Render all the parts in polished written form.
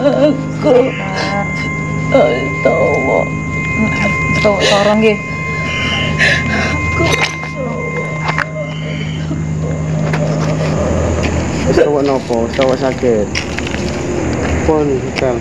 aku tahu orang nggih. Tawa nopo? Tawa sakit. Pon kan.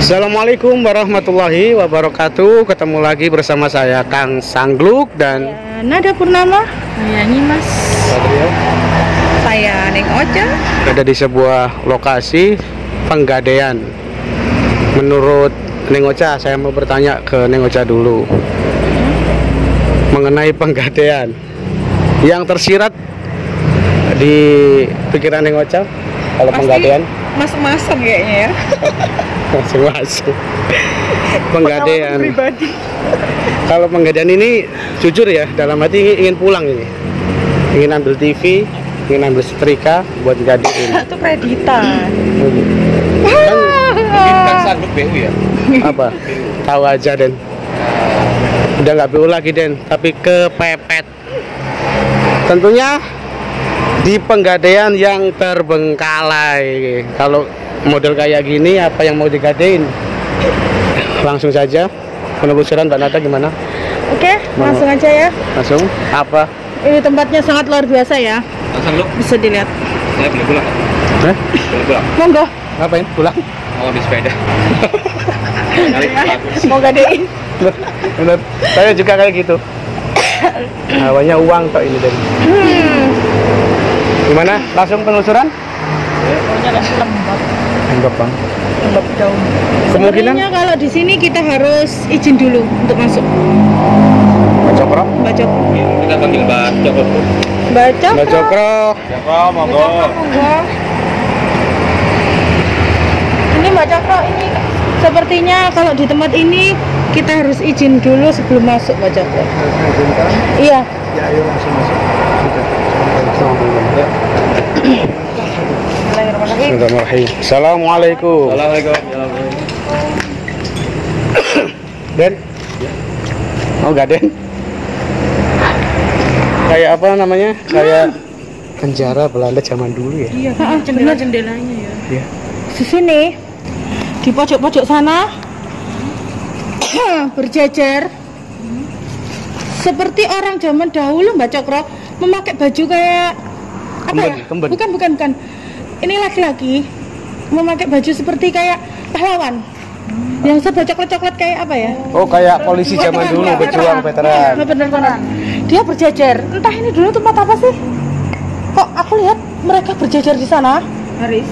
Assalamualaikum warahmatullahi wabarakatuh. Ketemu lagi bersama saya Kang Sanggluk dan Nada Purnama. Saya Nyimas. Saya Neng Ocha. Ada di sebuah lokasi penggadaian. Menurut Neng Ocha, saya mau bertanya ke Neng Ocha dulu mengenai penggadaian yang tersirat di pikiran Neng Ocha kalau penggadaian. Masuk-masuk kayaknya ya. Masuk penggadaian pribadi. Kalau penggadaian ini jujur ya, dalam hati ingin pulang ini, ingin ambil TV, ingin ambil setrika buat gadein. Itu kreditan. Kan Sanggluk BU ya? Apa? Tahu aja Den. Udah nggak BU lagi Den, tapi kepepet. Tentunya di penggadaian yang terbengkalai. Kalau model kayak gini, apa yang mau digadein? Langsung saja penelusuran Mbak Nada gimana? Oke, langsung aja ya. Langsung? Apa? Ini tempatnya sangat luar biasa ya. Langsung lu? Bisa dilihat. Saya boleh pulang? Boleh pulang? Monggo. Ngapain? Pulang? Mau di sepeda. Mau gadein. Bener. Saya juga kayak gitu. Awalnya uang kok ini dari. Gimana? Langsung penelusuran? Pokoknya lembab. Lembab bang. Lembab daun. Kemungkinan? Sebenarnya kalau di sini kita harus izin dulu untuk masuk. Mbak Cokro? Mbak Cokro. Kita panggil Mbak Cokro. Mbak Cokro. Mbak Cokro. Cokro, monggo. Ini Mbak Cokro, ini sepertinya kalau di tempat ini kita harus izin dulu sebelum masuk Mbak Cokro. Iya. Ya ayo langsung masuk. Bismillahirrahmanirrahim. Assalamualaikum. Assalamualaikum. Den? Oh gak Den? Kayak apa namanya? Kayak penjara Belanda zaman dulu ya? Iya, jendela-jendelanya ya. Iya. Di sini di pojok-pojok sana berjajar seperti orang zaman dahulu Mbak Cokro, memakai baju kayak apa ya? Kemben. Bukan. Ini laki-laki memakai baju seperti kayak pahlawan. Yang serba coklat-coklat kayak apa ya? Oh kayak polisi zaman dulu, berjuang veteran. Bener. Dia berjajar. Entah ini dulu tempat apa sih? Kok aku lihat mereka berjajar di sana? Baris.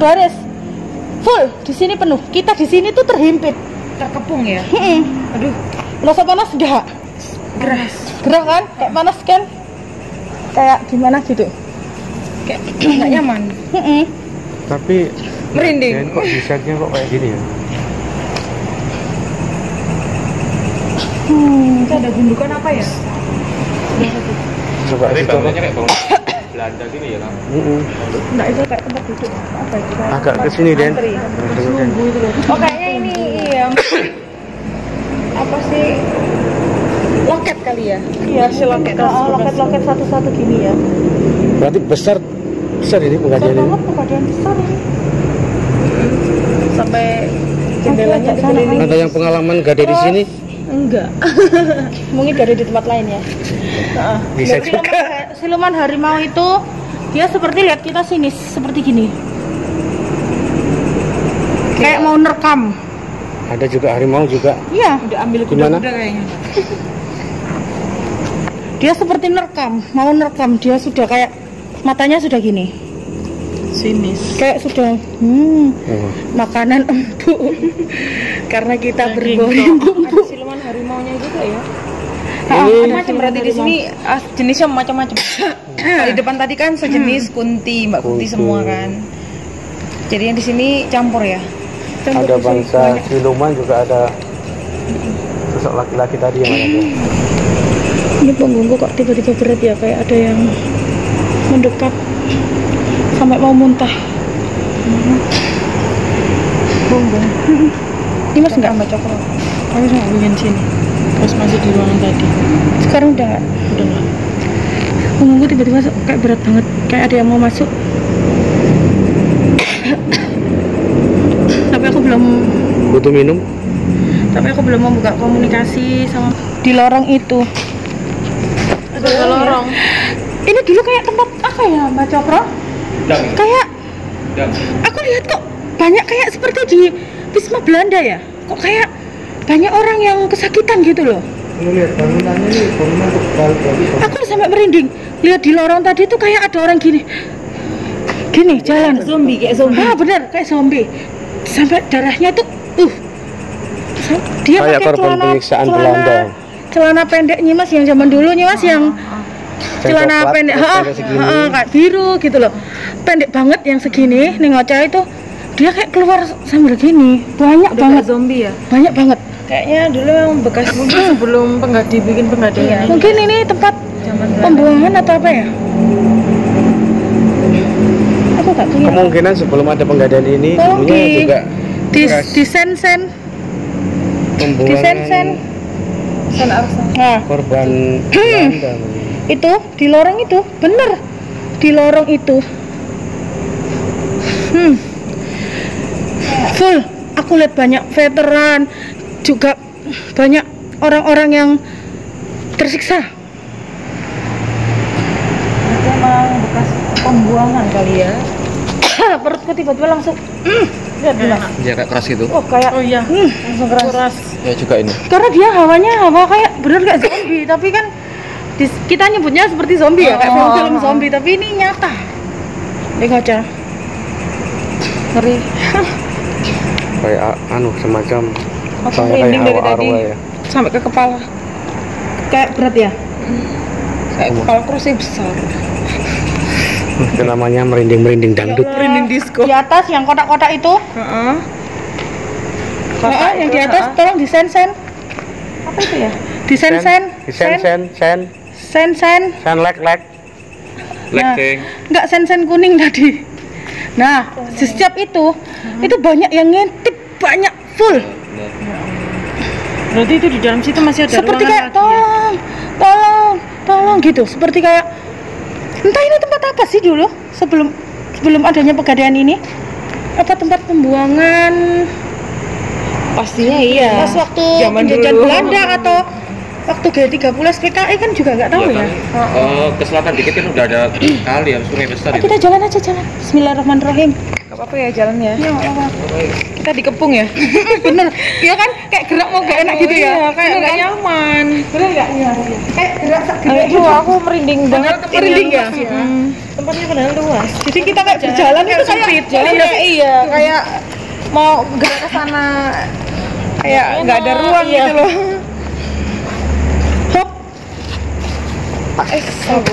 Baris. Full. Di sini penuh. Kita di sini tuh terhimpit. Terkepung ya? Aduh. Rasa panas enggak? Gerah kan? Kayak panas kan? Kayak gimana gitu? Kayak nggak nyaman. Tapi Merinding. kok desainnya kok kayak gini ya? Itu ada gundukan apa ya? Coba Tapi dicoba. bangunannya kayak bangun Belanda gini ya kan? Enggak, itu kayak tempat duduk. Apa itu? Agak ke sini Den. Nunggu itu loh. Oh kayaknya ini iya. Apa sih? Loket kali ya? Iya, si loket. Loket satu-satu gini ya. Berarti besar ini Besar penggadean ini. banget penggadean besar ini. Sampai jendelanya di sini. Ada yang pengalaman gade di sini? Enggak. Mungkin gade di tempat lain ya. Bisa juga. Siluman harimau itu dia seperti, lihat kita sinis seperti gini. Kayak mau nerekam. Ada juga harimau juga. Iya. Udah ambil Gimana? kuda-kuda kayaknya. Dia seperti nerekam, mau nerekam. Dia sudah kayak matanya sudah gini. Sinis. Kayak sudah makanan empuk. Karena kita berbau empuk. Ada siluman harimaunya juga ya. Ini Macam berarti di sini jenisnya macam-macam. Di depan tadi kan sejenis kunti, Mbak Kunti semua kan. Jadi yang di sini campur ya. ada bangsa siluman, juga ada sosok laki-laki tadi yang ada. Ini punggungku kok tiba-tiba berat ya, kayak ada yang mendekat sampai mau muntah. Punggung. Ini mas enggak baca kok. Aku sama bikin sini. Pas masih di ruangan tadi. Sekarang udah enggak? Udah nggak. Punggungku tiba-tiba kayak berat banget, kayak ada yang mau masuk. Tapi aku belum Butuh minum? membuka komunikasi sama di lorong itu. Ada lorong. Ini dulu kayak tempat apa ya, Mbak Cokro? Dang. Kayak Dang. aku lihat kok banyak kayak seperti di Wisma Belanda ya. Kok kayak banyak orang yang kesakitan gitu loh. Ini lihat bangunannya nih, bangunan kebal-kebal. Aku sampai merinding. Lihat di lorong tadi tuh kayak ada orang gini. Gini jalan. Zombie, kayak zombie. Ah, bener, kayak zombie. Sampai darahnya tuh dia Kayak pakai korban penyiksaan Belanda. Celana pendek Nyimas yang zaman dulu, Nyimas yang celana Coklat, pendek, pendek segini. kayak biru gitu loh. Pendek banget yang segini, nih ngoceh itu dia kayak keluar sambil gini. Banyak Udah banget. kayak zombie ya. Banyak banget. Kayaknya dulu yang bekas mungkin sebelum dibikin penggadaian. Mungkin ini tempat Zaman pembuangan atau apa ya? Aku gak punya. Kemungkinan sebelum ada penggadaian ini Tolong dulunya juga di sen-sen. Di pembuangan sen-sen. Sen Arsa. Nah, korban Belanda. itu di lorong itu, bener. Di lorong itu. Full. Aku lihat banyak veteran, juga banyak orang-orang yang tersiksa. Itu emang bekas pembuangan kali ya. Perutku tiba-tiba langsung lihat jelas. Jarak keras gitu. Oh, kayak Oh iya. langsung keras. Ya juga ini. Karena dia hawanya hawa kayak bener kayak zombie, tapi kan kita nyebutnya seperti zombie ya, kayak film-film zombie, tapi ini nyata. Ngoceh. Ngeri. Kayak anu semacam Aku kayak merinding dari hawa tadi. arwah ya. Sampai ke kepala. Kayak berat ya? Kayak kepala kursi besar. Itu namanya merinding-merinding dangdut. Merinding disco. Di atas yang kotak-kotak itu, Heeh. yang di atas tolong disen-sen. Apa itu ya? Disen-sen. Sen-sen. Sen lek. Lecting. Enggak sen-sen kuning tadi. Nah, di setiap itu banyak yang ngintip, banyak full. Berarti itu di dalam situ masih ada Seperti ruangan kayak lagi ya? tolong gitu. Seperti kayak entah ini tempat apa sih dulu sebelum adanya pegadaian ini. Apa tempat pembuangan? Pastinya iya. Pas waktu Zaman penjajahan dulu. Belanda atau waktu G30 SPKI kan juga nggak tahu Iya ya. kan? Ke selatan dikit kan udah ada kali ya, sungai besar Ah, itu. kita jalan aja jalan. Bismillahirrahmanirrahim. Gak apa-apa ya jalan ya. Ya nggak apa-apa. Kita dikepung ya. Bener. Iya kan kayak gerak mau gak enak gitu ya. Iya, kayak nggak nyaman. Bener nggak? Iya. Kayak gerak sak gerak Aduh, aku merinding banget. merinding ya? Tempatnya padahal luas. Jadi kita kayak berjalan itu kayak sempit. Jalan kayak iya, kayak mau gerak ke sana kayak nggak ada ruang iya. gitu loh. hop.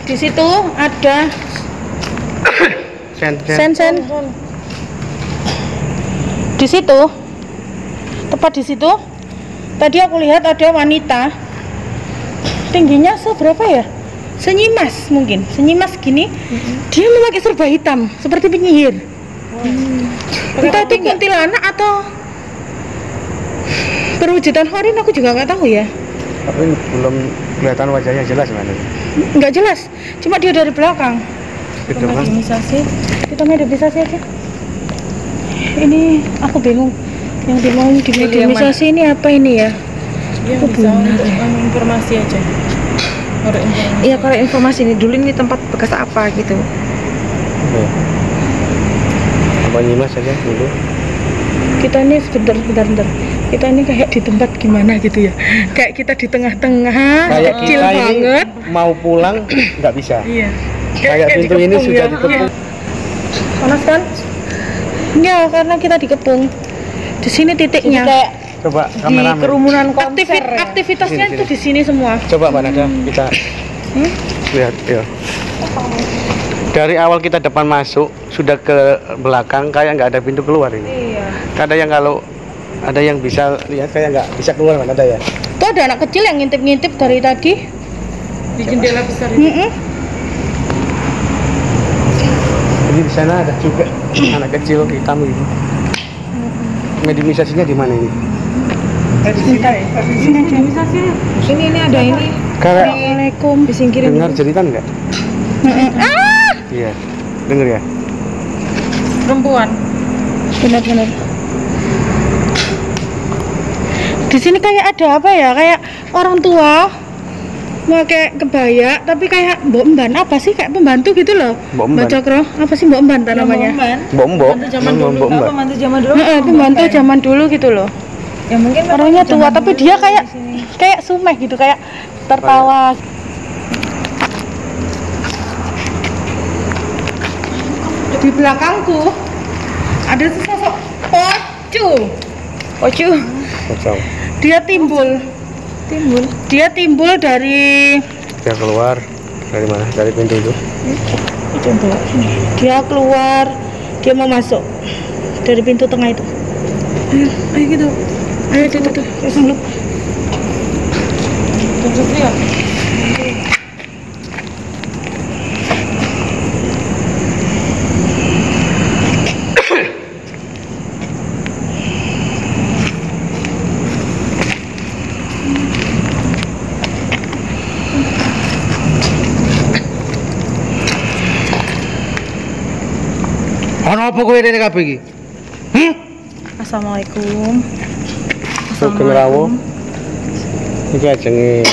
Di situ ada sen-sen. Di situ, tepat di situ, tadi aku lihat ada wanita. Tingginya seberapa ya? Senyimas mungkin, senyimas gini. Dia memakai serba hitam, seperti penyihir. Entah itu kuntilanak atau perwujudan horin, aku juga nggak tahu ya. Tapi belum kelihatan wajahnya jelas mana. Nggak jelas, cuma dia dari belakang. Gitu kan. Kita mediumisasi aja. Ini aku bingung. Yang dimau di mediumisasi ini apa ini ya? Iya, bisa untuk informasi aja. Iya, kalau informasi ini tempat bekas apa gitu. Apa nyimas aja dulu. Kita ini sebentar. Kita ini kayak di tempat gimana gitu ya. Kayak kita di tengah-tengah, Kayak kecil kita ini banget. mau pulang nggak bisa. Iya. Kayak pintu ini dikepung sudah ya. dikepung. Panas kan? Ya, karena kita dikepung. Di sini titiknya. Kayak Coba di kameramen. kerumunan konser. Ya? Aktivitasnya Sini, itu di sini semua. Coba Mbak Nada, kita lihat ya. Dari awal kita depan masuk sudah ke belakang kayak nggak ada pintu keluar ini. Iya. Ada yang bisa lihat kayak nggak bisa keluar Mbak Nada ya. Tuh ada anak kecil yang ngintip-ngintip dari tadi. Di jendela besar itu. Jadi di sana ada juga anak kecil hitam gitu. Mediumisasinya di mana ini? Ini ada ini. Kayak Assalamualaikum. Disingkirin. dengar cerita nggak? Iya, denger ya. Perempuan. Benar-benar. Di sini kayak ada apa ya? Kayak orang tua pakai kebaya, tapi kayak mbok emban apa sih? Kayak pembantu gitu loh. Mbok emban. Mbak Cokro, apa sih mbok emban namanya? Mbok. Pembantu zaman dulu. Mbok Mbak. Pembantu zaman dulu. Pembantu zaman dulu gitu loh. Ya mungkin Orangnya tua, zaman tapi dulu dia di kayak sini. sumeh gitu, kayak tertawa. Di belakangku ada sesosok pocu. Kosong. Dia timbul dari Dia keluar dari mana? Dari pintu itu. coba dia keluar, dia mau masuk dari pintu tengah itu. Ayo gitu, ayo tuh pasang lu. Ono apa kowe rene kabeh iki? Assalamualaikum. Sugeng rawuh. Iki ajenge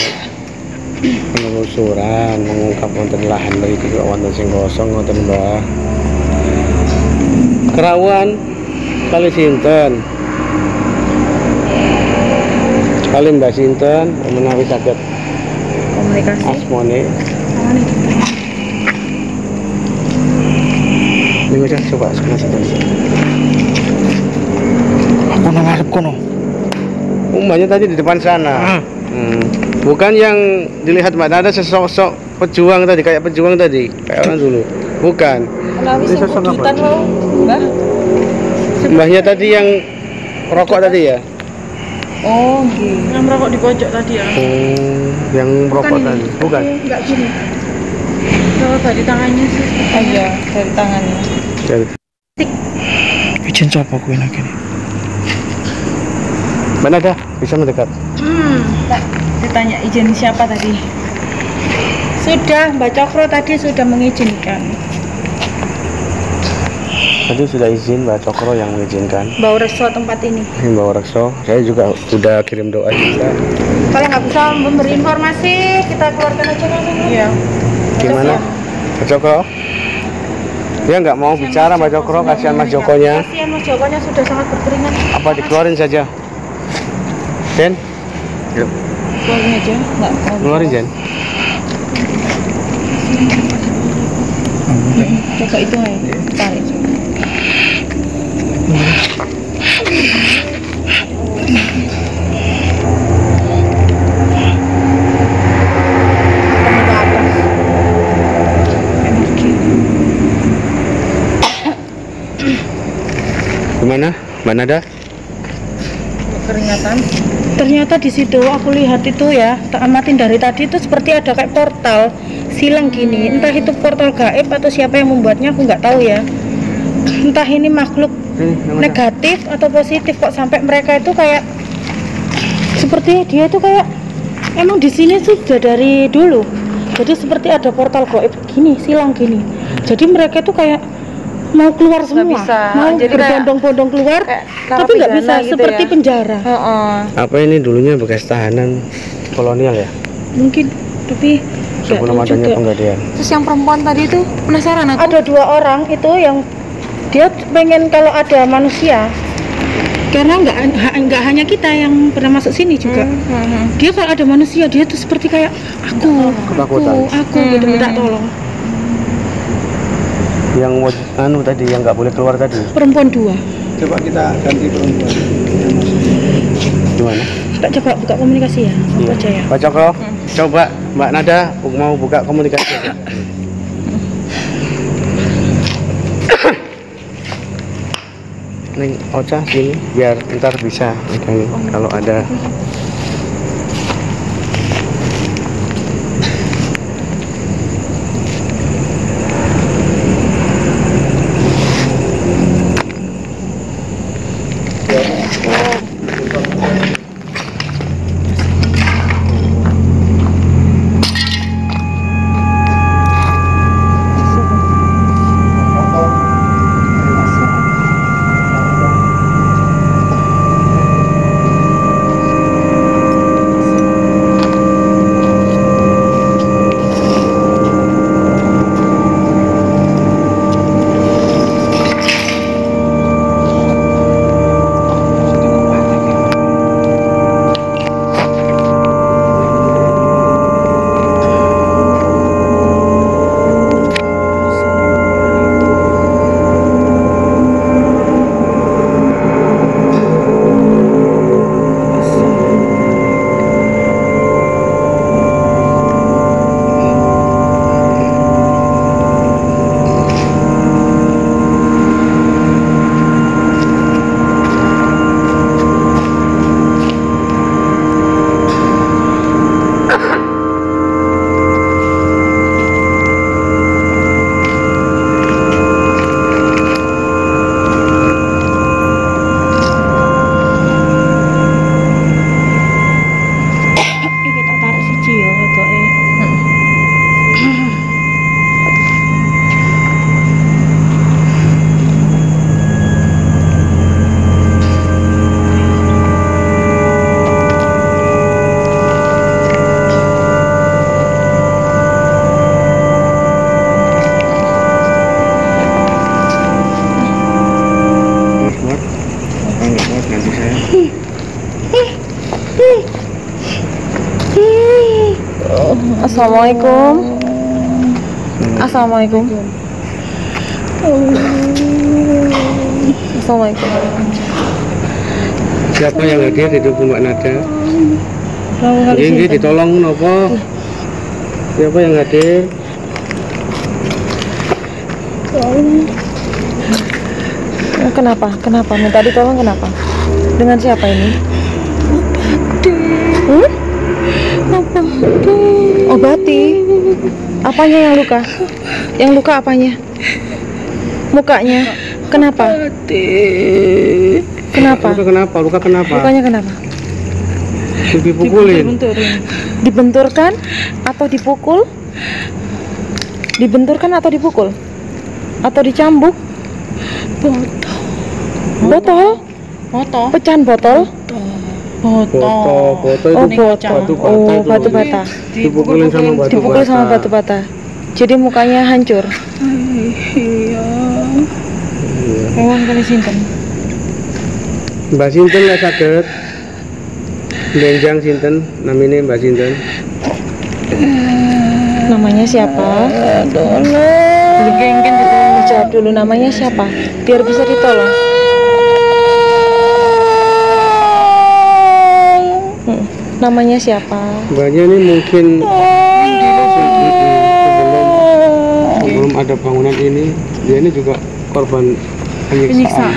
penelusuran mengungkap wonten lahan mriki kok wonten sing kosong wonten Mbah. Kerawuan kali sinten? Kali Mbah sinten menawi saged Komunikasi. asmone. Ini aja coba sebelah sana. Aku ngarep kono. Umpamanya tadi di depan sana. Bukan yang dilihat Mbak Nada sesosok pejuang tadi, kayak pejuang tadi, kayak orang dulu. Bukan. Ini sosok apa? Mbah. Mbahnya tadi yang rokok tadi ya? Oh, gitu. Yang merokok di pojok tadi ya. Yang rokok tadi. Bukan. Enggak gini. Kalau dari tangannya sih. Oh iya, dari tangannya. Dari. Ijen coba kuwi nek kene. Mbak Nada bisa mendekat. Ditanya izin siapa tadi? Sudah, Mbak Cokro tadi sudah mengizinkan. Tadi sudah izin Mbak Cokro yang mengizinkan. Bau resto tempat ini. Mbak Rekso, saya juga sudah kirim doa juga. Kalau nggak bisa memberi informasi, kita keluarkan aja langsung. Iya. Gimana? Mbak Cokro? Dia nggak mau bicara Mbak Cokro, kasihan Mas Jokonya. Kasihan Mas Jokonya sudah sangat berkeringat. Apa dikeluarin saja? Den? Yuk, Keluarin aja, enggak mau. keluarin Jen. Coba itu aja. Tarik. Gimana? Mbak Nada? Keringatan. Ternyata di situ aku lihat itu ya, tak amatin dari tadi itu seperti ada kayak portal silang gini. Entah itu portal gaib atau siapa yang membuatnya aku nggak tahu ya. Entah ini makhluk negatif atau positif, kok sampai mereka itu kayak seperti dia itu kayak emang di sini sudah dari dulu. Jadi seperti ada portal gaib gini, silang gini. Jadi mereka itu kayak mau keluar semua, bisa. mau Jadi kayak- berbondong-bondong keluar, kayak tapi nggak bisa narapidana gitu seperti ya. penjara. Apa ini dulunya bekas tahanan kolonial ya? Mungkin, tapi nggak Sebelum tahu adanya juga. penggadean. Terus yang perempuan tadi itu penasaran aku. Ada 2 orang itu yang dia pengen kalau ada manusia, karena nggak hanya kita yang pernah masuk sini juga. Dia kalau ada manusia dia tuh seperti kayak aku gitu minta tolong. Yang anu tadi yang nggak boleh keluar tadi. Perempuan 2. Coba kita ganti perempuan. Gimana? Kita coba buka komunikasi ya, apa aja ya. Pak Cokro, coba Mbak Nada mau buka komunikasi. Neng Ocha sini biar ntar bisa megangin kalau ada. Assalamualaikum. Assalamualaikum. Assalamualaikum. Siapa yang hadir di tubuh Mbak Nada? Ini ditolong nopo? Siapa yang hadir? Kenapa? Kenapa? Minta ditolong kenapa? Dengan siapa ini? Obati. Apanya yang luka? Yang luka apanya? Mukanya. Kenapa? Kenapa? Luka kenapa? Luka kenapa? Lukanya kenapa? Dipukulin. Dibenturkan atau dipukul? Dibenturkan atau dipukul? Atau dicambuk? Botol? Pecahan botol? Foto itu Oh, batu bata. Oh, batu bata. Dipukulin sama batu Dipukul bata. sama batu bata. Jadi mukanya hancur. Hewan kali sinten. Mbak Sinten lah sakit. Benjang Sinten, namanya Mbak Sinten. Namanya siapa? Jawab dulu namanya siapa? Biar bisa ditolong. Namanya siapa? Mbaknya ini mungkin sebelum ada bangunan ini, dia ini juga korban penyiksaan.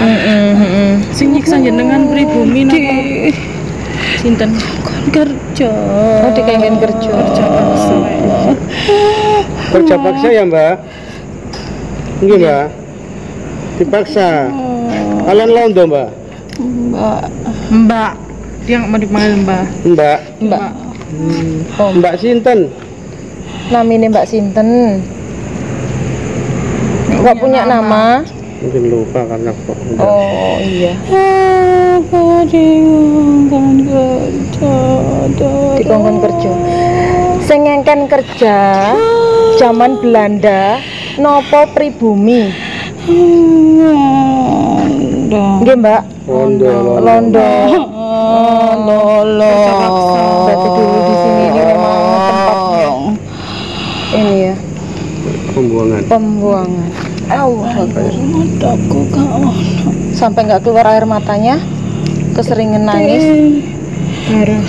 Sing nyiksa jenengan pribumi napa? Sinten? Kerja. Oh, dikengken kerja. Kerja paksa ya Mbak? Enggak Mbak? Dipaksa. Kalian londo Mbak? Mbak. Dia nggak mau dipanggil Mbak. Mbak? Mbak. Mbak Sinten? Namanya Mbak Sinten. Nggak punya nama. Mungkin lupa karena kok udah. Oh iya. Dikongkon kerja. Sing ngengken kerja zaman Belanda nopo pribumi. Nggih, Mbak. Londo. Lolo. Berarti dulu di sini ini memang tempatnya ini ya. Pembuangan. Mataku kau Sampai nggak keluar air matanya, keseringan nangis, darah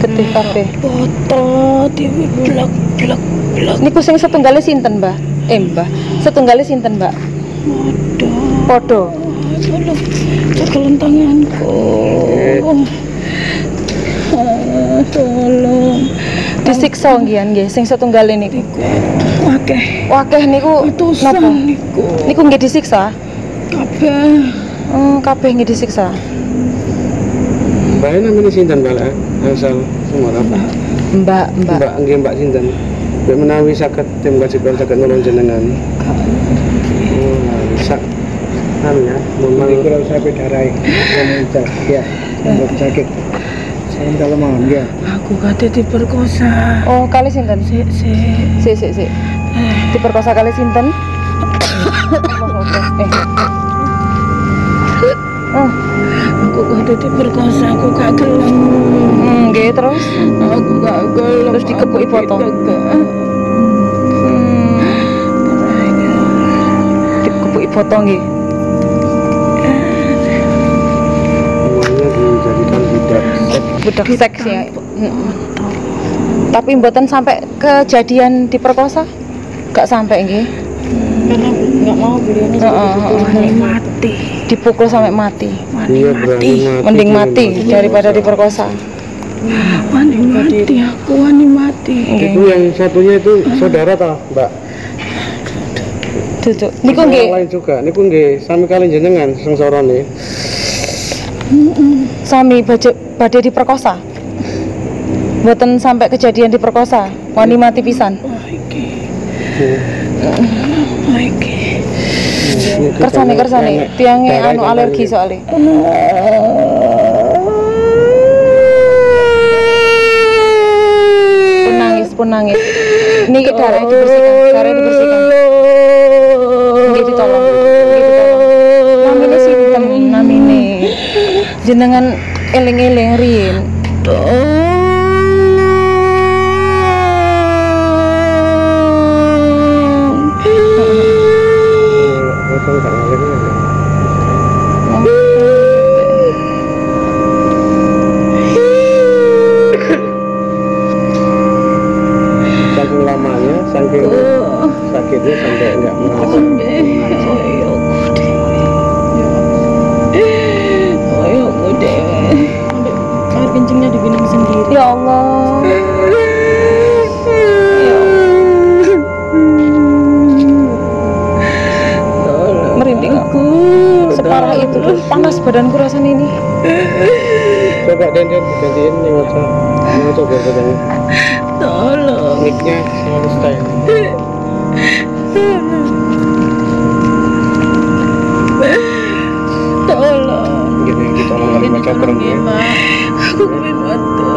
getih kabeh. foto dewi blak. Niku sing setunggalnya sinten, Mbah? Mbah. Setunggalnya sinten, Mbak? Podo. Tolong cekelan tanganku. Tolong Disiksa nggih sing setunggalnya niku. Wakeh niku napa? Niku nggih disiksa? kabeh Kabeh nggih disiksa. Mbak namanya sinten Mbak? Asal semua apa? Mbak. Mbak nggih Mbak sinten? Mbak menawi saged tim kajian saged nolong jenengan. Bisa. Ya, memang Kalau sampai darai, ya, sakit. Saya kalau mau ya. aku kate diperkosa. Oh, kali sinten? Si. Diperkosa kali sinten? Aku kate diperkosa, aku gak gelem. Nggih, terus Aku gak gelem. Terus dikepuki foto. Dikepuki foto nggih. dijadikan Budak seks ya. Tapi mboten sampai kejadian diperkosa? Gak sampai nggih. Karena nggak mau beliau mati. Dipukul sampai mati. Iya, berani Mending mati daripada diperkosa. Wani mati, aku wani mati. Itu yang satunya itu saudara toh, Mbak? Duduk. Niku Yang nggih lain juga, niku nggih sami kali jenengan sengsorone. sami badhe diperkosa. Mboten sampai kejadian diperkosa. Wani mati pisan. Kersane tiange anu alergi soalnya. Pun nangis. Niki darah dibersihkan. Nggih ditolong. Namine sinten? Namine jenengan eling-eling riyin. Saking lamanya, saking sakitnya sampai enggak merasa. Air kencingnya diminum sendiri. Ya Allah. Merinding aku. Separah itu. Panas badanku rasanya ini. Coba dan gantiin nih wajah. Mau coba katanya. Tolong. Mic-nya selalu style. Tolong. Gini ditolong kali macam kerem ya. Aku pengen bantu.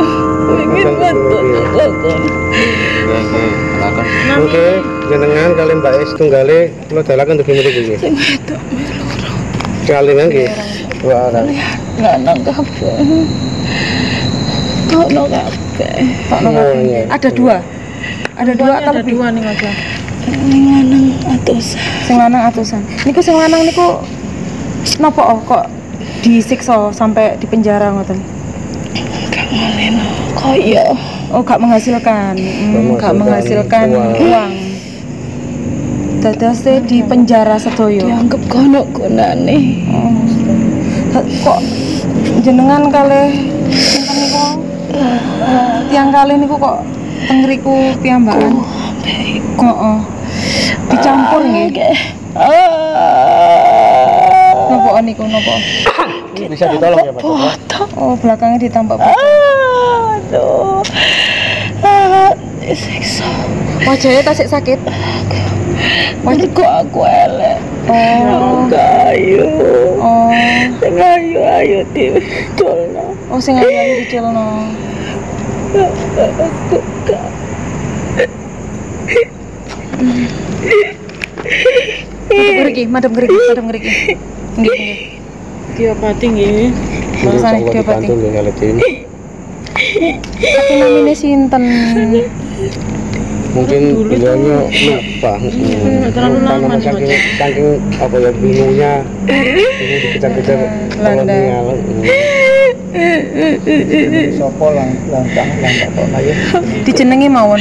Oke, jenengan kalian Mbak Es tunggale kula dalaken dugi mriki nggih. Sing wedok Kali nggih. Dua orang. lanang kabeh. Tolong kabeh. Semuanya. Ada dua. Ada dua atau lebih? Dua nih aja. Ning lanang atusan. Sing lanang atusan. Niku sing lanang niku napa kok disiksa sampai di penjara ngoten? Gak ngaleno. Kaya Oh, gak menghasilkan. Gak menghasilkan uang. Dadase di penjara sedoyo. dianggap kono gunane. Kok jenengan kalih sinten niku? Tiang kalih niku kok tengriku piyambakan. Heeh. Dicampur nggih. Napa niku napa? Bisa ditolong ya, Pak? Oh, belakangnya ditambah. Aduh. Disiksa. Wajahnya tasik sakit. Masih kok aku elek. Oh, Ayo. oh, Sing ayo diculno. oh, sing ayu diculno. Aku gak. Madam gerigi. Nggih, nggih. Diobati nggih. Terusane diobati. Tapi namine sinten? Mungkin beliaunya lupa. terlalu lama saking apa ya bingungnya ini dikejar-kejar Belanda. kolonial. Sopo langkah kok ayo. Dijenengi mawon.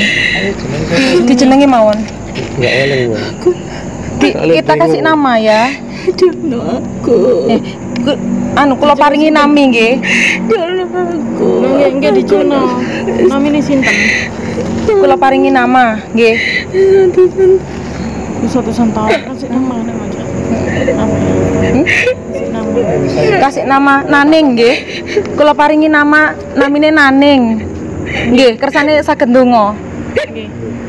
Enggak eleng gua. Kita kasih nama ya. Jono aku. Kula paringi nami nggih. Jono aku. Nggih diculno. Namine sinten? Kula paringi nama nggih. Satu-satu tahun kasih nama aja. Kasih nama Naning nggih. Kula paringi nama namine Naning. Nggih, kersane saged ndonga.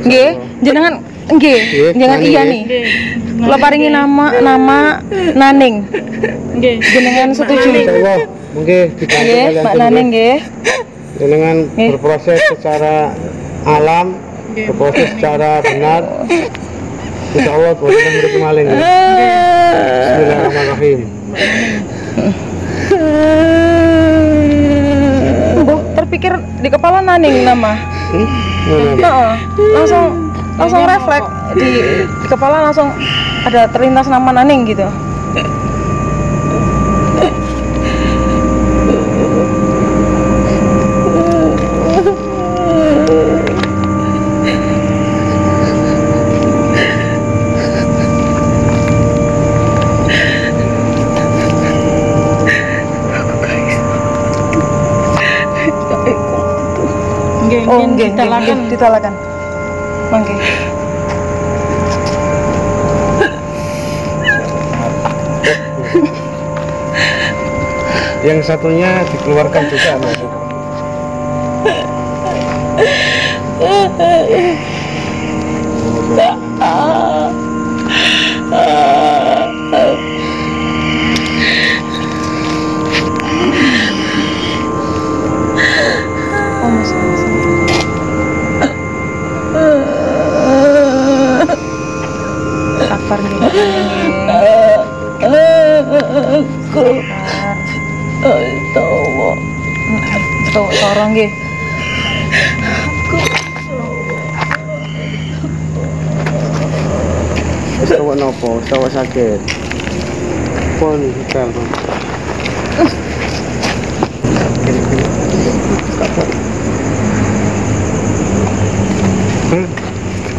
Nggih, jenengan nggih, jangan iya nih. Kula paringi nama Naning. Nggih. Jenengan setuju? Allah, mungkin Nggih, Mbak Naning nggih. dengan berproses secara alam, berproses secara benar. Insya Allah buat kita beri kemaling ya. Bismillahirrahmanirrahim. Terpikir di kepala Naning nama. Heeh. Langsung refleks di kepala langsung ada terlintas nama Naning gitu. Oh, ditalakan. Mangke. Yang satunya dikeluarkan juga, Mas. Sabar nggih. Toro nggih. Wis tawa nopo? Tawa sakit. Pon hotel.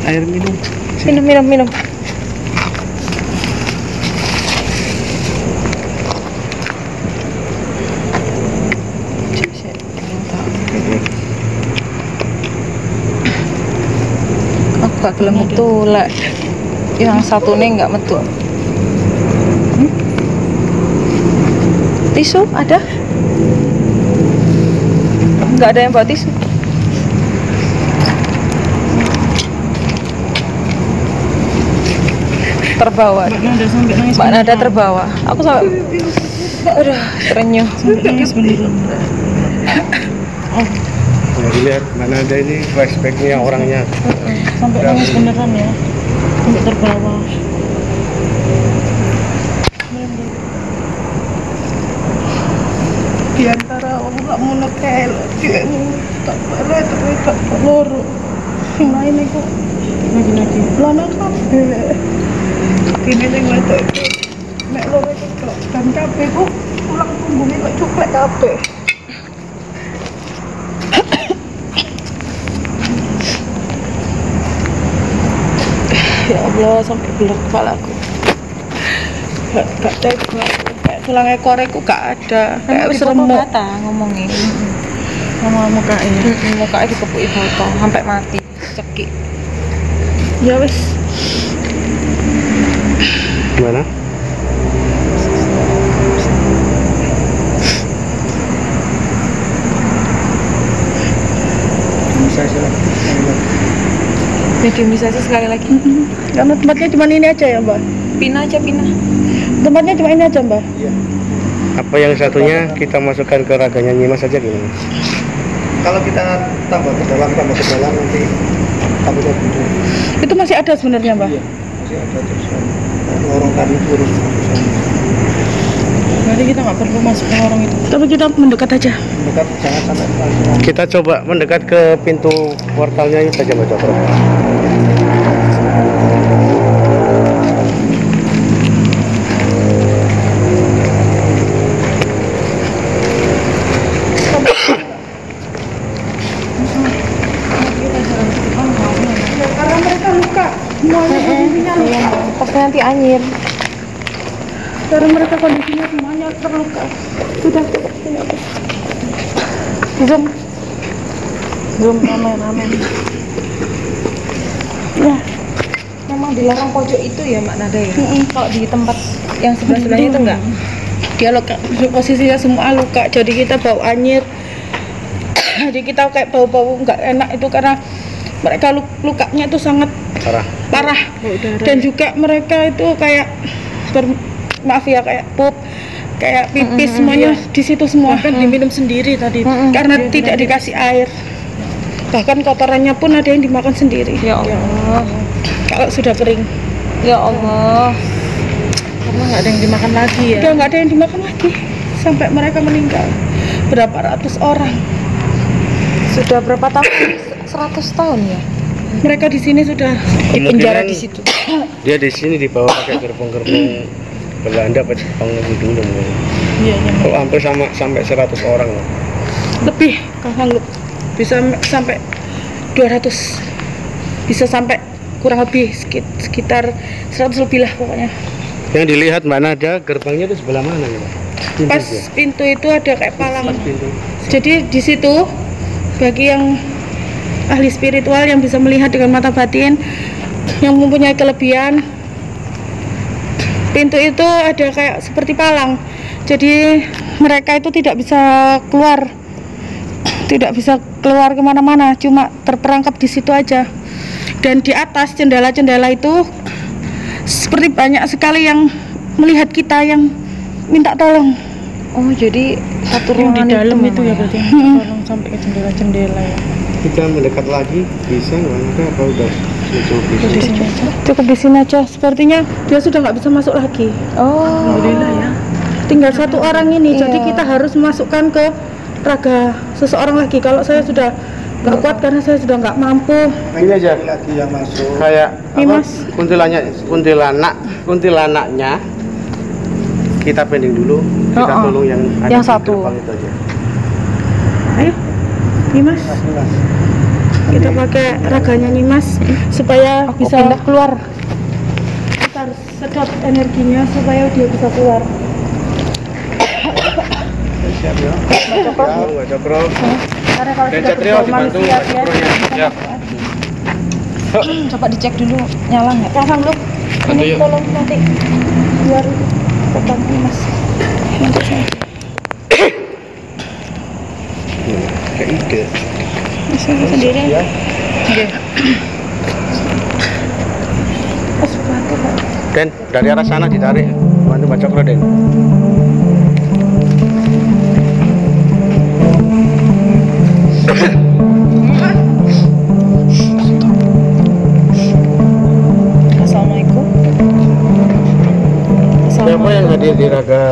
Air minum. Minum. Aku gak gelem metu lek yang satu nih nggak metu. Tisu ada? Nggak ada yang bawa tisu. Terbawa. Mbak Nada terbawa. Aku sampai udah terenyuh. Nangis beneran. Nah, dilihat mana ada ini flashbacknya orangnya. Sampai nangis beneran ya. Sampai terbawa. Di antara orang gak mau nekel, dia tak pernah terus tak peluru. Main aku Lagi-lagi. lana kabeh. Kini sing wedok itu nek loro ceklok dan kabeh ku tulang punggungnya kok cuklek kabeh. Ya Allah, sampai bulat kepalaku. Gak tega. Kayak tulang ekorku gak ada. Kayak wis remuk remuk. kata ngomongin. Sama mukanya. Mukanya dikepuki botol sampai mati. Cekik. Ya wis. Gimana? Saya Mediumisasi sekali lagi. Karena tempatnya cuma ini aja ya Mbak. Pindah aja, pindah. Tempatnya cuma ini aja Mbak. Apa yang satunya kita masukkan ke raganya Nyimas saja gimana? Kalau kita tambah ke dalam nanti takutnya bunyi. Itu masih ada sebenarnya Mbak. Iya, masih ada terus lorong tadi terus. Berarti kita nggak perlu masuk ke lorong itu. Tapi kita mendekat aja. Dekat, jangan sampai langsung. Kita coba mendekat ke pintu portalnya itu saja Mbak Cokro. Karena mereka luka. Semuanya kondisinya luka. Pasti nanti anyir. Karena mereka kondisinya semuanya terluka. Sudah. Zoom. Zoom rame-rame. Ya. Memang dilarang pojok itu ya Mbak Nada ya? Kalau di tempat yang sebelah-sebelahnya itu enggak? Dia luka, posisinya semua luka. Jadi kita bau anyir. Jadi kita kayak bau-bau nggak enak itu karena mereka lukanya itu sangat parah. Dan juga mereka itu kayak maaf ya kayak pup, kayak pipis semuanya di situ semua kan diminum sendiri tadi karena tidak dikasih air. Bahkan kotorannya pun ada yang dimakan sendiri. Ya Allah. Kalau sudah kering. Ya Allah. Karena nggak ada yang dimakan lagi ya. Udah nggak ada yang dimakan lagi sampai mereka meninggal. Berapa ratus orang. Sudah berapa tahun? 100 tahun ya? Mereka di sini sudah di penjara di situ. Dia di sini dibawa pakai gerbong-gerbong Belanda apa Jepang itu dulu. Iya, Oh, hampir sampai 100 orang loh. lebih kalau bisa sampai 200, bisa sampai kurang lebih sekitar 100 lebih lah pokoknya. Yang dilihat mana ada gerbangnya itu sebelah mana ya? Pas pintu itu ada kayak palang. Pintu. Jadi di situ bagi yang ahli spiritual yang bisa melihat dengan mata batin, yang mempunyai kelebihan, pintu itu ada kayak seperti palang. Jadi mereka itu tidak bisa keluar kemana-mana, cuma terperangkap di situ aja. Dan di atas jendela-jendela itu seperti banyak sekali yang melihat kita yang minta tolong. Oh, jadi satu Yang di ruangan dalam itu ya memang berarti tolong sampai ke jendela-jendela ya. Kita mendekat lagi bisa nggak? Apa udah cukup Di bisa? sini aja. Cukup di sini aja. Sepertinya dia sudah nggak bisa masuk lagi. Oh. Alhamdulillah ya. Tinggal satu orang ini, jadi Iya. kita harus masukkan ke raga seseorang lagi. Kalau saya sudah nggak kuat karena saya sudah nggak mampu. Ini aja. Lagi yang masuk. Kayak Ini, apa? Mas. Kuntilanaknya kita pending dulu. Kita Oh, oh. tolong yang ada Yang di satu. gerbang itu aja. Ayo, Nimas. Mas. Kita pakai raganya Nimas supaya Aku bisa pindah keluar. kita harus sedot energinya supaya dia bisa keluar. Siap ya. Mbak Cokro. Karena kalau Dan sudah Satrio berbau dibantu manusia Mbak dia Cokronya. bisa Ya. masuk aja. Coba dicek dulu nyala nggak? Pasang lu. Bantu Ini yuk. tolong nanti biar pegang Nimas. Nanti saya Kayak ide. bisa sendiri. Oke. Pas bantu Pak. Dan dari arah sana ditarik. Bantu Mbak Cokro, Den. Assalamualaikum. Siapa yang hadir di raga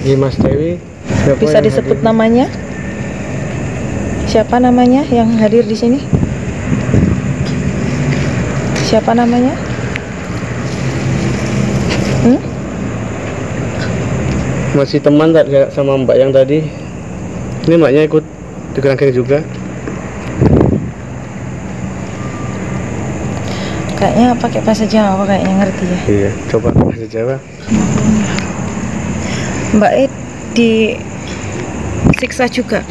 Nyimas Dewi? Siapa Bisa yang disebut hadir? namanya? Siapa namanya yang hadir di sini? Siapa namanya? Masih teman tak sama Mbak yang tadi? Ini Mbaknya ikut di kerangkeng juga. Kayaknya pakai bahasa Jawa, kayaknya ngerti ya. Iya, coba bahasa Jawa. Mbak disiksa juga.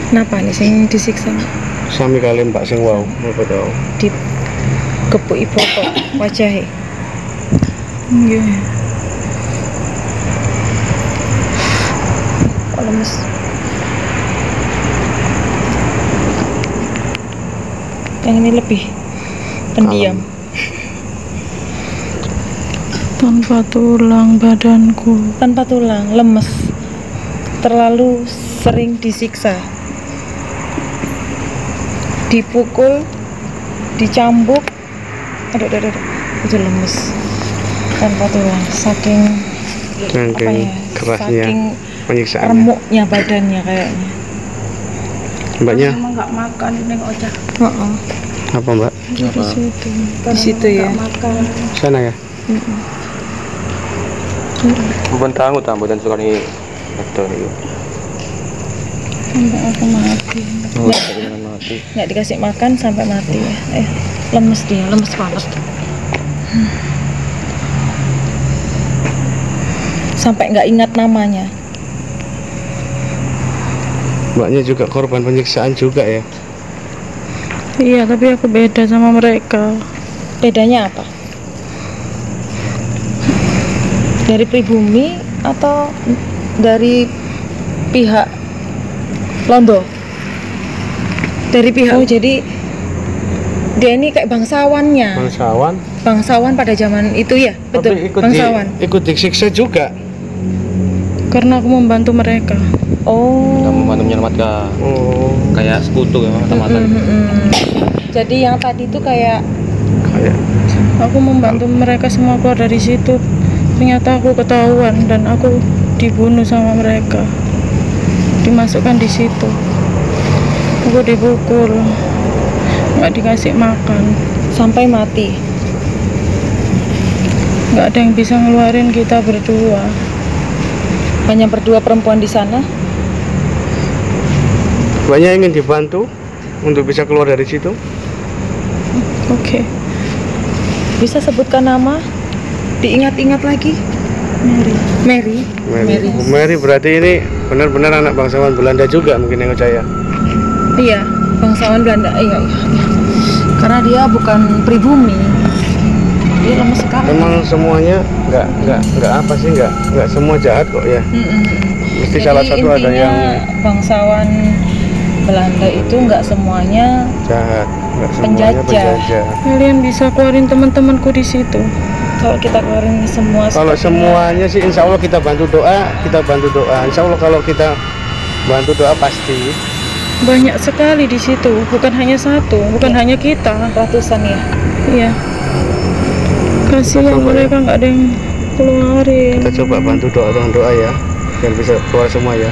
Kenapa nih sing disiksa? Sami kali Mbak sing wow, apa tau? Di kepuki foto wajahnya. Iya. Kok lemes? Yang ini lebih pendiam. Tanpa tulang badanku. Tanpa tulang, lemes. Terlalu sering disiksa. Dipukul, dicambuk. Aduh. Itu lemes. Tanpa tulang, saking apa ya? Kerasnya Saking penyiksaannya. remuknya badannya kayaknya. Mbaknya Emang nggak makan neng Ocha. Heeh. apa Mbak? Di situ ya. Makan. Sana ya? Bukan tahu tambah dan suka nih betul itu. Sampai aku mati. Oh, jangan mati. Nggak dikasih makan sampai mati ya. Lemes dia, lemes banget. Sampai nggak ingat namanya. Mbaknya juga korban penyiksaan juga ya? Iya, tapi aku beda sama mereka. Bedanya apa? Dari pribumi atau dari pihak Londo? Dari pihak. Oh, jadi dia ini kayak bangsawannya. Bangsawan pada zaman itu ya, betul. Tapi Bangsawan. ikut disiksa juga. Karena aku membantu mereka. Oh. Kamu membantu menyelamatkan. Oh, Kayak sekutu ya mata-mata. Jadi yang tadi itu kayak kayak Aku membantu mereka semua keluar dari situ. Ternyata aku ketahuan dan aku dibunuh sama mereka. Dimasukkan di situ. Aku dipukul. Nggak dikasih makan. sampai mati. Nggak ada yang bisa ngeluarin kita berdua. Hanya berdua perempuan di sana. Banyak ingin dibantu untuk bisa keluar dari situ. Oke. Bisa sebutkan nama? Diingat-ingat lagi. Mary. Mary berarti ini benar-benar anak bangsawan Belanda juga mungkin yang saya. Iya, bangsawan Belanda. Iya. Karena dia bukan pribumi. Dia lemes sekali. Memang semuanya nggak apa sih nggak semua jahat kok ya. Mesti Jadi salah satu ada intinya yang bangsawan Belanda itu nggak semuanya jahat, nggak semuanya penjajah. Kalian bisa keluarin teman-temanku di situ. kalau kita keluarin semua. Kalau semuanya sih insya Allah kita bantu doa, insya Allah kalau kita bantu doa pasti. Banyak sekali di situ, bukan hanya satu, bukan hanya kita. Ratusan ya. Iya. Kasihan Coba ya. mereka nggak ada yang keluarin. Kita coba bantu doa ya biar bisa keluar semua ya,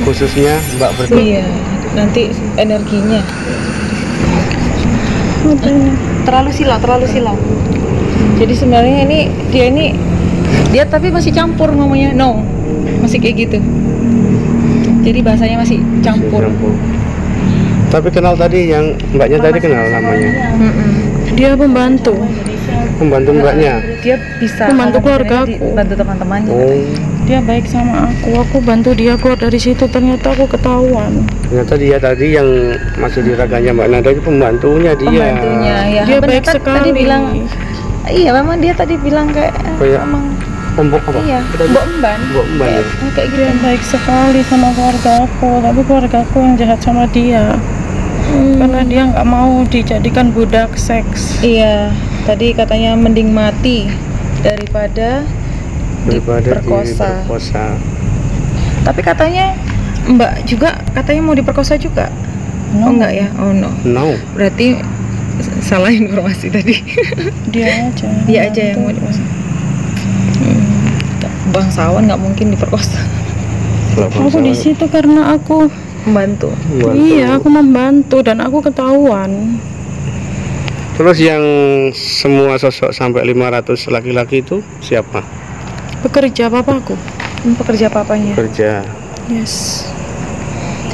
khususnya Mbak berdua. Iya, nanti energinya terlalu silau. Jadi sebenarnya dia tapi masih campur ngomongnya, masih kayak gitu. Jadi bahasanya masih campur. Tapi kenal tadi yang Mbaknya tadi kenal namanya. Dia membantu Mbaknya. Dia bisa Membantu keluargaku. bantu teman-temannya. Oh, dia baik sama aku bantu dia keluar dari situ. Ternyata aku ketahuan. ternyata dia tadi yang masuk di raganya Mbak Nada itu pembantunya dia. Pembantunya ya. Dia Benar, baik tadi sekali. bilang iya, memang dia tadi bilang kayak Kayak emang Pembok apa? iya, Mbok Mban. Mbok Mban ya. Kayak gitu. Dia baik sekali sama keluargaku, tapi keluargaku yang jahat sama dia. Karena dia nggak mau dijadikan budak seks. Iya, tadi katanya mending mati daripada diperkosa. Tapi katanya Mbak juga katanya mau diperkosa juga. Oh enggak ya? Oh no. No. Berarti salah informasi tadi. Dia aja. Dia aja yang mau diperkosa. Bangsawan nggak mungkin diperkosa. Aku di situ karena aku Membantu. Iya, aku membantu dan aku ketahuan. Terus yang semua sosok sampai 500 laki-laki itu siapa? Pekerja papaku. Pekerja papanya. Kerja. Yes.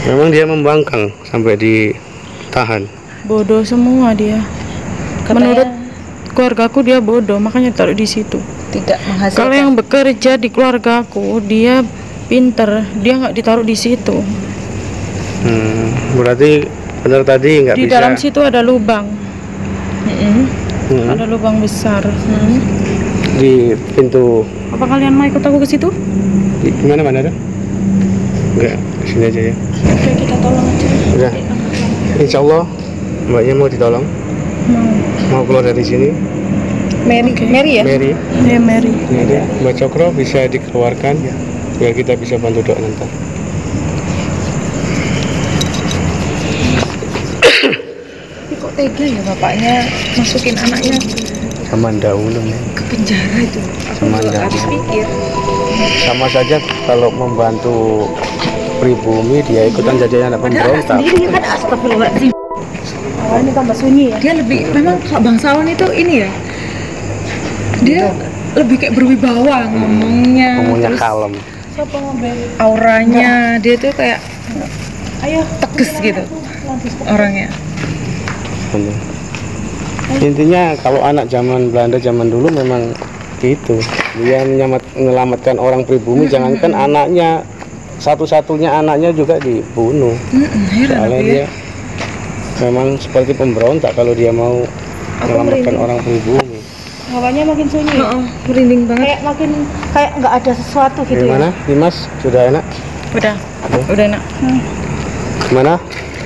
Memang dia membangkang sampai ditahan. Bodoh semua dia. Katanya Menurut keluargaku dia bodoh, makanya taruh di situ. tidak menghasilkan. Kalau yang bekerja di keluargaku dia pinter, dia nggak ditaruh di situ. Berarti benar tadi nggak Di bisa. dalam situ ada lubang, Hmm, ada lubang besar. di pintu. Apa kalian mau ikut aku ke situ? Di mana ada? Enggak, sini aja ya. Oke, kita tolong aja. Udah. Insya Allah Mbaknya mau ditolong? Mau keluar dari sini? Mary ya? Mary. Ya Mary. Mary. Mbak Cokro bisa dikeluarkan biar kita bisa bantu doa nanti. Tapi kok tega ya bapaknya masukin anaknya Zaman dahulu nih. ke penjara itu? Aku Zaman juga habis dahulu. pikir. Sama saja kalau membantu pribumi dia ikutan jadi anak pemberontak. Sendiri kan astagfirullahaladzim. Oh, ini tambah sunyi ya. Dia lebih, memang Kak bangsawan itu ini ya, dia lebih kayak berwibawa ngomongnya, Ngomongnya terus kalem. Siapa ngomel? auranya dia tuh kayak Ayo. tegas gitu orangnya. Bener. Intinya kalau anak zaman Belanda zaman dulu memang gitu. Dia menyelamatkan orang pribumi, jangankan anaknya, satu-satunya anaknya juga dibunuh. Heran Soalnya aku ya. dia memang seperti pemberontak kalau dia mau menyelamatkan orang pribumi. Hawanya makin sunyi. Oh, merinding banget. Kayak makin kayak nggak ada sesuatu gitu Gimana, Dimas? Sudah enak? Udah enak. Gimana?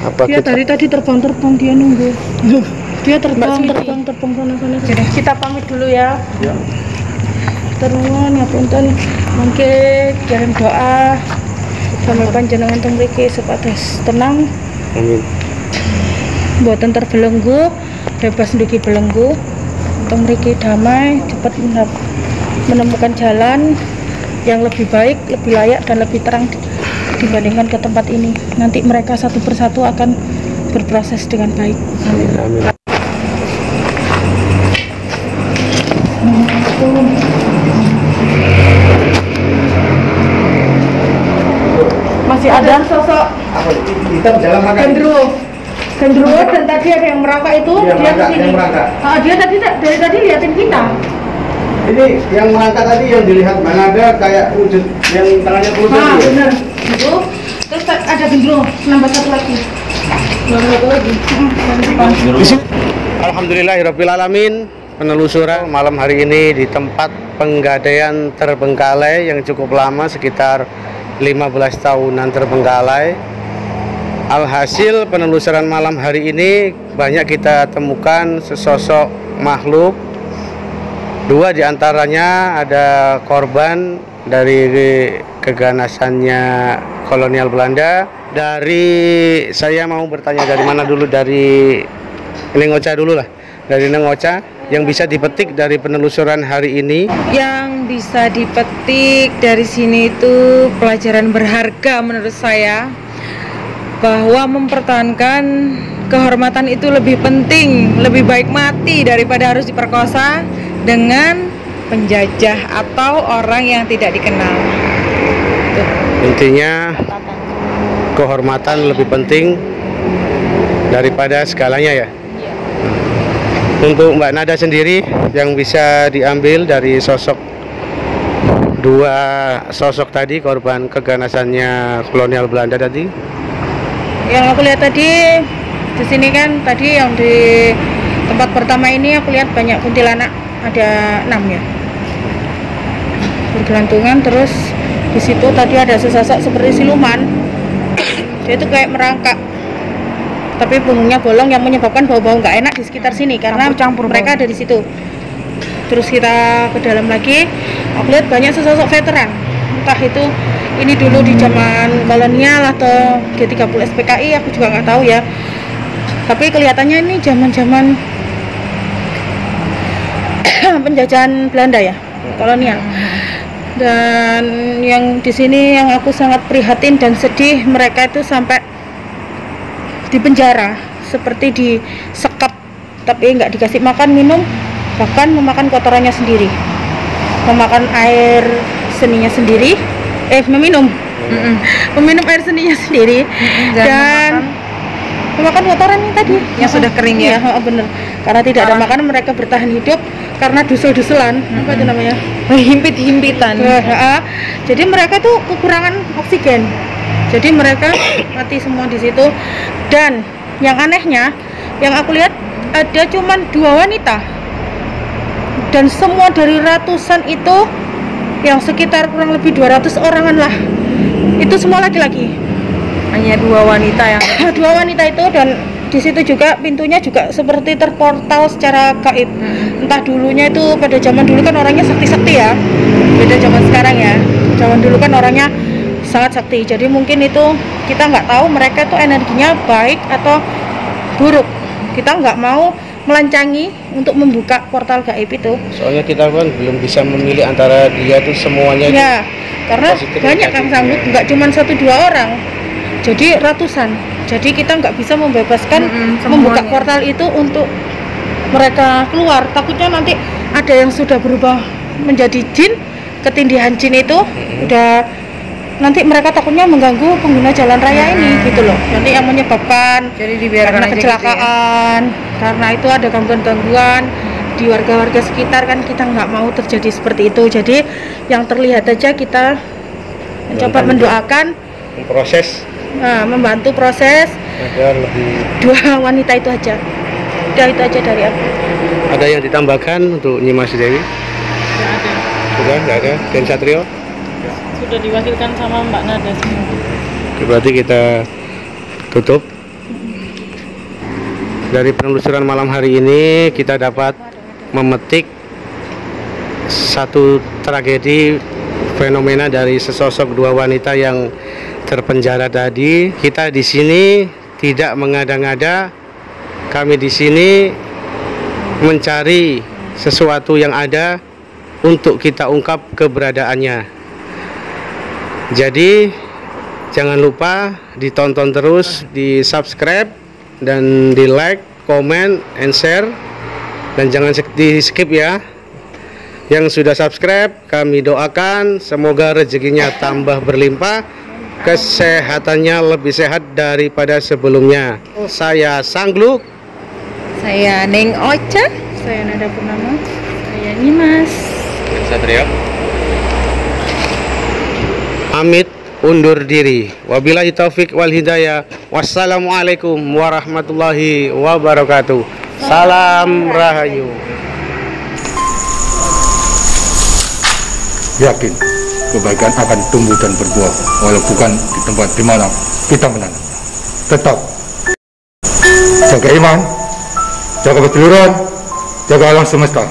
Apa ya. Dia kita? tadi terbang dia nunggu. Dia terbang sana. Jadi kita pamit dulu ya. Ya. Terus ya punten mangke kirim doa sampai panjenengan teng mriki supados tenang, Amin. mboten terbelenggu, bebas ndugi belenggu. Teng mriki damai, cepat menemukan jalan yang lebih baik, lebih layak dan lebih terang dibandingkan ke tempat ini. Nanti mereka satu persatu akan berproses dengan baik. Amin. Amin. Masih ada sosok Kita jalan makan. Gendruwo dan tadi ada yang merangkak itu, Iya, dia merangkak, kesini. yang merangkak. Dia tadi dari tadi liatin kita. Ini yang merangkak tadi yang dilihat mana ada kayak wujud yang tangannya pelus tadi ya? Bener. Itu. Terus ada gendruwo, nambah satu lagi. Alhamdulillahirrabbilalamin. Penelusuran malam hari ini di tempat penggadaian terbengkalai yang cukup lama, sekitar 15 tahunan terbengkalai. Alhasil penelusuran malam hari ini banyak kita temukan sesosok makhluk. Dua diantaranya ada korban dari keganasannya kolonial Belanda. Saya mau bertanya dari mana dulu, dari Neng Ocha dulu lah. Dari Neng Ocha yang bisa dipetik dari penelusuran hari ini. Yang bisa dipetik dari sini itu pelajaran berharga menurut saya, bahwa mempertahankan kehormatan itu lebih penting, lebih baik mati daripada harus diperkosa dengan penjajah atau orang yang tidak dikenal. Tuh. Intinya kehormatan lebih penting daripada segalanya ya. Untuk Mbak Nada sendiri yang bisa diambil dari dua sosok tadi, korban keganasannya kolonial Belanda tadi. Yang aku lihat tadi di sini kan, tadi yang di tempat pertama ini aku lihat banyak kuntilanak, ada 6 ya, bergelantungan. Terus di situ tadi ada sesosok seperti siluman, dia itu kayak merangkak, tapi punggungnya bolong yang menyebabkan bau-bau nggak enak di sekitar sini karena Campur mereka ada di situ. Terus kita ke dalam lagi, aku lihat banyak sesosok veteran, entah itu ini dulu di zaman kolonial atau G30 SPKI, aku juga nggak tahu ya. Tapi kelihatannya ini zaman-zaman penjajahan Belanda ya, kolonial. Dan yang di sini yang aku sangat prihatin dan sedih, mereka itu sampai di penjara, seperti disekap, tapi nggak dikasih makan minum, bahkan memakan kotorannya sendiri, memakan air seninya sendiri, meminum air seninya sendiri, dan memakan kotorannya tadi yang sudah kering ya. Iya, bener. Karena tidak ada makanan, mereka bertahan hidup karena dusel-duselan, apa itu namanya, Himpit-himpitan. jadi mereka tuh kekurangan oksigen, jadi mereka mati semua di situ. Dan yang anehnya, yang aku lihat ada cuman 2 wanita, dan semua dari ratusan itu, yang sekitar kurang lebih 200 orangan lah, itu semua laki-laki. Hanya 2 wanita yang 2 wanita itu, dan di situ juga pintunya juga seperti terportal secara gaib. Entah dulunya itu pada zaman dulu kan orangnya sakti-sakti ya, beda zaman sekarang ya. Zaman dulu kan orangnya sangat sakti, jadi mungkin itu kita nggak tahu mereka itu energinya baik atau buruk. Kita nggak mau melancangi untuk membuka portal gaib itu. Soalnya kita kan belum bisa memilih antara dia tuh semuanya. Ya, karena positif, banyak negatif. Kang Sambut, nggak cuma 1-2 orang, jadi ratusan. Jadi kita nggak bisa membebaskan membuka semuanya. portal itu untuk mereka keluar. Takutnya nanti ada yang sudah berubah menjadi jin, ketindihan jin itu udah, nanti mereka takutnya mengganggu pengguna jalan raya ini gitu loh. Nanti yang menyebabkan Jadi dibiarkan karena aja kecelakaan, karena itu ada gangguan-gangguan di warga-warga sekitar, kan kita nggak mau terjadi seperti itu. Jadi yang terlihat aja kita mencoba mendoakan, Proses membantu proses agar lebih. 2 wanita itu aja. Udah, itu aja dari aku. Ada yang ditambahkan untuk Nyi Mas Dewi? Sudah, nggak ada. Dan Satrio? Sudah diwakilkan sama Mbak Nada semua. Oke, berarti kita tutup. Dari penelusuran malam hari ini kita dapat memetik satu tragedi fenomena dari sesosok 2 wanita yang terpenjara tadi. Kita di sini tidak mengada-ngada. Kami di sini mencari sesuatu yang ada untuk kita ungkap keberadaannya. Jadi jangan lupa ditonton terus, di subscribe dan di like, comment, and share, dan jangan di skip ya. Yang sudah subscribe kami doakan semoga rezekinya tambah berlimpah, kesehatannya lebih sehat daripada sebelumnya. Saya Sangluk, Saya Neng Ocha. Saya Nada Purnama. Saya Nyimas. Satrio. pamit undur diri. Wabillahi taufik wal hidayah. Wassalamualaikum warahmatullahi wabarakatuh. Salam Rahayu. Yakin kebaikan akan tumbuh dan berbuah walau bukan di tempat di mana kita menanam. Tetap jaga iman, jaga kebetulan, jaga alam semesta.